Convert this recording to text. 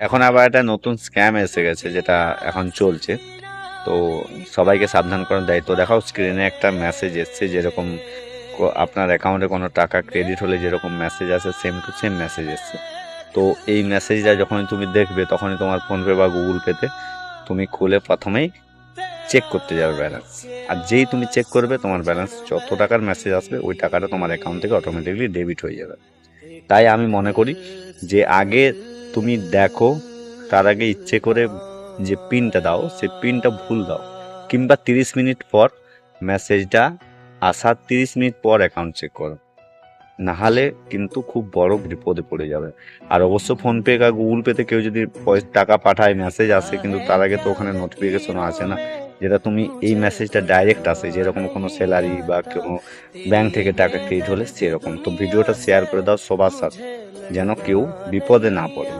এখন আবার একটা নতুন স্ক্যাম এসে গেছে, যেটা এখন চলছে। তো সবাইকে সাবধান করার দায়িত্ব। দেখাও স্ক্রিনে একটা মেসেজ এসছে, যেরকম আপনার অ্যাকাউন্টে কোনো টাকা ক্রেডিট হলে যেরকম মেসেজ আসে, সেম টু সেম মেসেজ এসছে। তো এই মেসেজটা যখনই তুমি দেখবে, তখনই তোমার ফোনপে বা গুগল পেতে তুমি খুলে প্রথমেই চেক করতে যাবে ব্যালেন্স। আর যেই তুমি চেক করবে, তোমার ব্যালেন্স যত টাকার মেসেজ আসবে, ওই টাকাটা তোমার অ্যাকাউন্ট থেকে অটোমেটিকলি ডেবিট হয়ে যাবে। তাই আমি মনে করি যে আগে তুমি দেখো, তার আগে ইচ্ছে করে যে পিনটা দাও, সে পিনটা ভুল দাও, কিংবা 30 মিনিট পর মেসেজটা আসার 30 মিনিট পর অ্যাকাউন্ট চেক করো, নাহলে কিন্তু খুব বড় বিপদে পড়ে যাবে। আর অবশ্য ফোনপে বা গুগল পেতে কেউ যদি টাকা পাঠায়, মেসেজ আসে, কিন্তু তার আগে তো ওখানে নোটিফিকেশন আসে না, যেটা তুমি এই মেসেজটা ডাইরেক্ট আসে, যেরকম কোনো স্যালারি বা কোনো ব্যাংক থেকে টাকা ক্রেডিট হলে সেরকম। তো ভিডিওটা শেয়ার করে দাও সবার সাথে, যেন কেউ বিপদে না পড়ে।